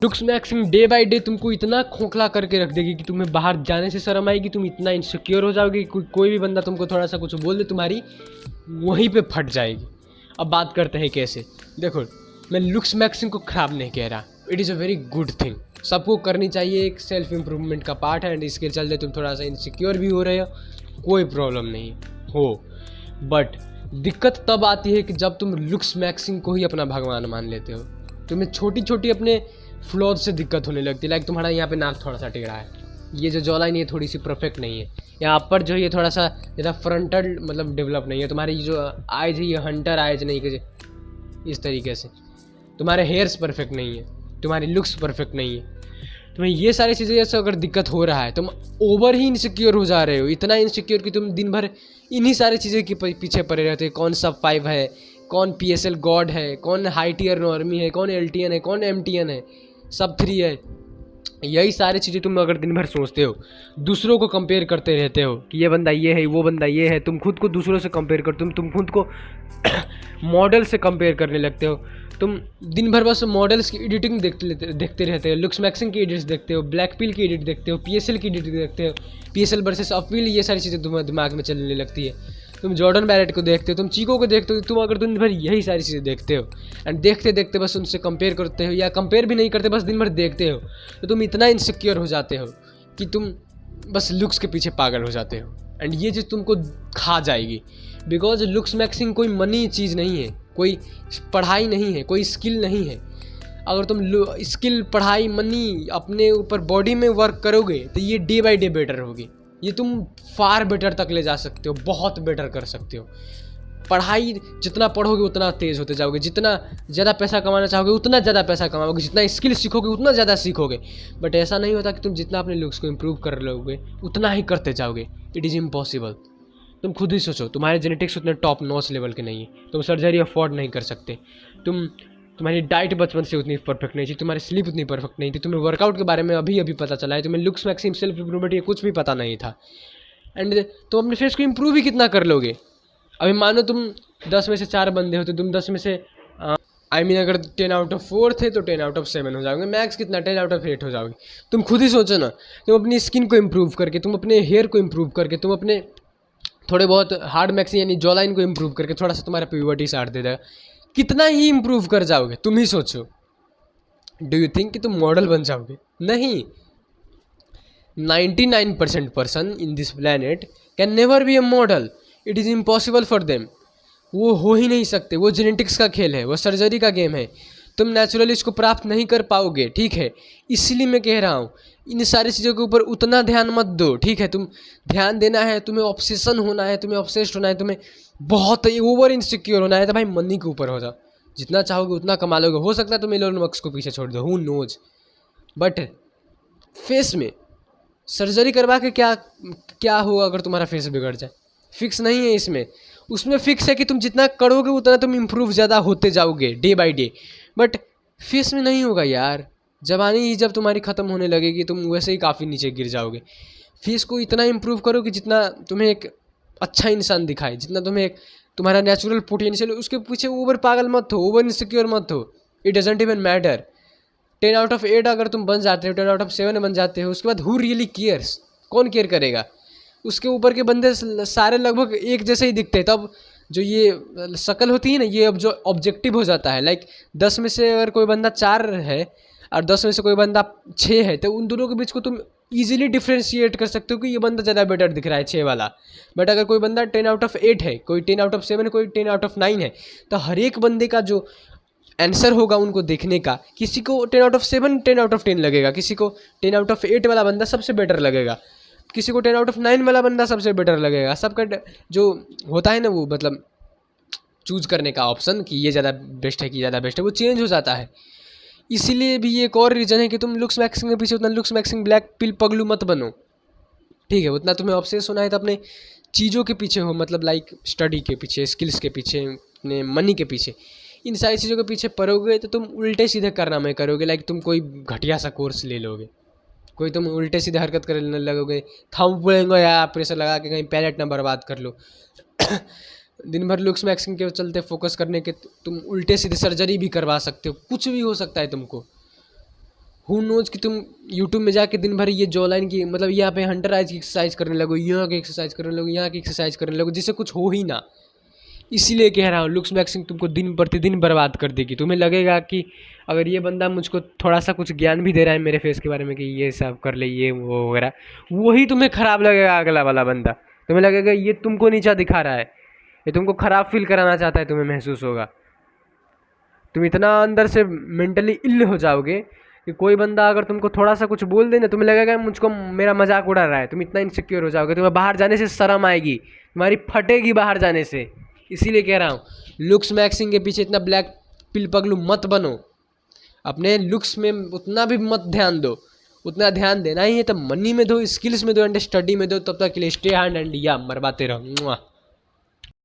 Looks maxing day by day तुमको इतना खोखला करके रख देगी कि तुम्हें बाहर जाने से शर्म आएगी, तुम इतना इनसिक्योर हो जाओगे कि कोई भी बंदा तुमको थोड़ा सा कुछ बोल दे तुम्हारी वहीं पे फट जाएगी। अब बात करते हैं कैसे। देखो, मैं लुक्स मैक्सिंग को ख़राब नहीं कह रहा, it is a very good thing, सबको करनी चाहिए, एक सेल्फ इम्प्रूवमेंट का पार्ट है। एंड इसके चलते तुम थोड़ा सा इनसिक्योर भी हो रहे हो, कोई प्रॉब्लम नहीं हो। बट दिक्कत तब आती है कि जब तुम लुक्स मैक्सिंग को ही अपना भगवान मान लेते हो। तुम्हें छोटी छोटी अपने फ्लॉज से दिक्कत होने लगती है। लाइक तुम्हारा यहाँ पे नाक थोड़ा सा टेढ़ा है, ये जो जॉलाइन ये थोड़ी सी परफेक्ट नहीं है, यहाँ पर जो ये थोड़ा सा ज़्यादा फ्रंटल मतलब डेवलप नहीं है, तुम्हारी जो आइज है ये हंटर आइज नहीं कि इस तरीके से, तुम्हारे हेयर्स परफेक्ट नहीं है, तुम्हारी लुक्स परफेक्ट नहीं है। तुम्हें ये सारी चीज़ें जैसे अगर दिक्कत हो रहा है, तुम ओवर ही इनसिक्योर हो जा रहे हो, इतना इनसिक्योर कि तुम दिन भर इन्हीं सारी चीज़ें के पीछे पड़े रहते हो। कौन सब 5 है, कौन PSL गॉड है, कौन हाई टीयर नॉर्मी है, कौन LTN है, कौन MTN है, सब 3 है। यही सारी चीज़ें तुम अगर दिन भर सोचते हो, दूसरों को कंपेयर करते रहते हो कि ये बंदा ये है, वो बंदा ये है, तुम खुद को दूसरों से कंपेयर कर, तुम खुद को मॉडल से कंपेयर करने लगते हो। तुम दिन भर बस मॉडल्स की एडिटिंग देखते रहते हो, लुक्स मैक्सिंग की एडिट्स देखते हो, ब्लैक पिल की एडिट देखते हो, PSL की एडिट देखते हो, PSL वर्सेस अपील, ये सारी चीज़ें तुम्हारे दिमाग में चलने लगती है। तुम जॉर्डन बैरेट को देखते हो, तुम चीको को देखते हो, तुम अगर दिन भर यही सारी चीज़ें देखते हो एंड देखते देखते बस उनसे कंपेयर करते हो, या कंपेयर भी नहीं करते, बस दिन भर देखते हो, तो तुम इतना इनसिक्योर हो जाते हो कि तुम बस लुक्स के पीछे पागल हो जाते हो। एंड ये चीज़ तुमको खा जाएगी, बिकॉज लुक्स मैक्सिंग कोई मनी चीज़ नहीं है, कोई पढ़ाई नहीं है, कोई स्किल नहीं है। अगर तुम स्किल, पढ़ाई, मनी अपने ऊपर बॉडी में वर्क करोगे तो ये डे बाय डे बेटर होगी, ये तुम फार बेटर तक ले जा सकते हो, बहुत बेटर कर सकते हो। पढ़ाई जितना पढ़ोगे उतना तेज़ होते जाओगे, जितना ज़्यादा पैसा कमाना चाहोगे उतना ज़्यादा पैसा कमाओगे, जितना स्किल सीखोगे उतना ज़्यादा सीखोगे। बट ऐसा नहीं होता कि तुम जितना अपने लुक्स को इम्प्रूव कर लोगे उतना ही करते जाओगे, इट इज़ इम्पॉसिबल। तुम खुद ही सोचो, तुम्हारे जेनेटिक्स उतने टॉप नॉच लेवल के नहीं है, तुम सर्जरी अफोर्ड नहीं कर सकते, तुम्हारी डाइट बचपन से उतनी परफेक्ट नहीं थी, तुम्हारी स्लीप उतनी परफेक्ट नहीं थी, तुम्हें वर्कआउट के बारे में अभी पता चला है, तुम्हें लुक्स मैक्सिम सेल्फ इम्प्रूवमेंट ये कुछ भी पता नहीं था। एंड तुम अपने फेस को इम्प्रूव ही कितना कर लोगे। अभी मानो तुम 10 में से 4 बंदे हो तो तुम 10 में से अगर 10 आउट ऑफ 4 थे तो 10 आउट ऑफ 7 हो जाओगे, मैक्स कितना 10 आउट ऑफ 8 हो जाओगे। तुम खुद ही सोचो ना, तुम अपनी स्किन को इम्प्रूव करके, तुम अपने हेयर को इम्प्रूव करके, तुम अपने थोड़े बहुत हार्ड मैक्सिंग यानी जॉ लाइन को इम्प्रूव करके थोड़ा सा तुम्हारा प्यूबर्टी स्टार्ट दे देगा, कितना ही इम्प्रूव कर जाओगे, तुम ही सोचो। डू यू थिंक कि तुम मॉडल बन जाओगे? नहीं। 99% person in this planet can never be a model, it is impossible for them. वो हो ही नहीं सकते, वो जेनेटिक्स का खेल है, वो सर्जरी का गेम है, तुम नेचुरली इसको प्राप्त नहीं कर पाओगे, ठीक है। इसलिए मैं कह रहा हूँ इन सारी चीज़ों के ऊपर उतना ध्यान मत दो, ठीक है। तुम ध्यान देना है, तुम्हें ऑब्सेशन होना है, तुम्हें ऑब्सेस्ड होना है, तुम्हें बहुत ओवर इनसिक्योर होना है, तो भाई मनी के ऊपर हो जाओ, जितना चाहोगे उतना कमा लोगे। हो सकता है तुम एलोन मस्क को पीछे छोड़ दो, हु नोज। बट फेस में सर्जरी करवा के क्या होगा अगर तुम्हारा फेस बिगड़ जाए? फिक्स नहीं है इसमें, उसमें फिक्स है कि तुम जितना करोगे उतना तुम इम्प्रूव ज़्यादा होते जाओगे day by day. But face में नहीं होगा यार, जवानी ही जब तुम्हारी ख़त्म होने लगेगी तुम वैसे ही काफ़ी नीचे गिर जाओगे। फेस को इतना इम्प्रूव करो कि जितना तुम्हें एक अच्छा इंसान दिखाए, जितना तुम्हें एक तुम्हारा नेचुरल पोटेंशियल, उसके पीछे ओवर पागल मत हो, ओवर इनसिक्योर मत हो। It doesn't even matter. 10 out of 8 अगर तुम बन जाते हो, 10 आउट ऑफ 7 बन जाते हो, उसके बाद हु रियली केयर्स? कौन केयर करेगा? उसके ऊपर के बंदे सारे लगभग एक जैसे ही दिखते हैं, तब जो ये शक्ल होती है ना, ये अब जो ऑब्जेक्टिव हो जाता है। लाइक 10 में से अगर कोई बंदा 4 है और 10 में से कोई बंदा 6 है, तो उन दोनों के बीच को तुम ईजिली डिफ्रेंशिएट कर सकते हो कि ये बंदा ज़्यादा बेटर दिख रहा है 6 वाला। बट अगर कोई बंदा 10 आउट ऑफ 8 है, कोई 10 आउट ऑफ 7 है, कोई 10 आउट ऑफ 9 है, तो हर एक बंदे का जो आंसर होगा उनको देखने का, किसी को 10 आउट ऑफ 7 10 आउट ऑफ 10 लगेगा, किसी को 10 आउट ऑफ 8 वाला बंदा सबसे बेटर लगेगा, किसी को 10 आउट ऑफ 9 वाला बंदा सबसे बेटर लगेगा। सबका जो होता है ना वो मतलब चूज करने का ऑप्शन कि ये ज़्यादा बेस्ट है कि ज़्यादा बेस्ट है, वो चेंज हो जाता है। इसीलिए भी एक और रीज़न है कि तुम लुक्स मैक्सिंग के पीछे उतना लुक्स मैक्सिंग ब्लैक पिल पगलू मत बनो, ठीक है। उतना तुम्हें ऑब्सेस होना है तो अपने चीज़ों के पीछे हो, मतलब लाइक स्टडी के पीछे, स्किल्स के पीछे, अपने मनी के पीछे। इन सारी चीज़ों के पीछे पड़ोगे तो तुम उल्टे सीधे कारनामे करोगे। लाइक तुम कोई घटिया सा कोर्स ले लोगे, कोई तुम उल्टे सीधे हरकत करने लगोगे, थंब पड़ेंगे या प्रेशर लगा के कहीं पैलेट ना बर्बाद कर लो। दिन भर लुक्स मैक्सिंग के चलते फोकस करने के तुम उल्टे सीधे सर्जरी भी करवा सकते हो, कुछ भी हो सकता है तुमको। हु नोज कि तुम यूट्यूब में जाके दिन भर ये जॉ लाइन की मतलब यहाँ पे हंटर आइज की एक्सरसाइज करने लगो, यहाँ की एक्सरसाइज करने लगो, यहाँ की एक्सरसाइज करने लगो, जिससे कुछ हो ही ना। इसीलिए कह रहा हूँ लुक्स मैक्सिंग तुमको दिन प्रतिदिन बर्बाद कर देगी। तुम्हें लगेगा कि अगर ये बंदा मुझको थोड़ा सा कुछ ज्ञान भी दे रहा है मेरे फेस के बारे में कि ये सब कर ले ये वो वगैरह, वही तुम्हें ख़राब लगेगा। अगला वाला बंदा तुम्हें लगेगा ये तुमको नीचा दिखा रहा है, ये तुमको ख़राब फील कराना चाहता है, तुम्हें महसूस होगा। तुम इतना अंदर से मेंटली इल हो जाओगे कि कोई बंदा अगर तुमको थोड़ा सा कुछ बोल दे ना, तुम्हें लगेगा मुझको मेरा मजाक उड़ा रहा है। तुम इतना इनसिक्योर हो जाओगे, तुम्हें बाहर जाने से शर्म आएगी, तुम्हारी फटेगी बाहर जाने से। इसीलिए कह रहा हूँ लुक्स मैक्सिंग के पीछे इतना ब्लैक पिल पगलू मत बनो। अपने लुक्स में उतना भी मत ध्यान दो। उतना ध्यान देना ही है तो मनी में दो, स्किल्स में दो एंड स्टडी में दो। तब तक के लिए स्टे हैंड एंड या मरवाते रहो।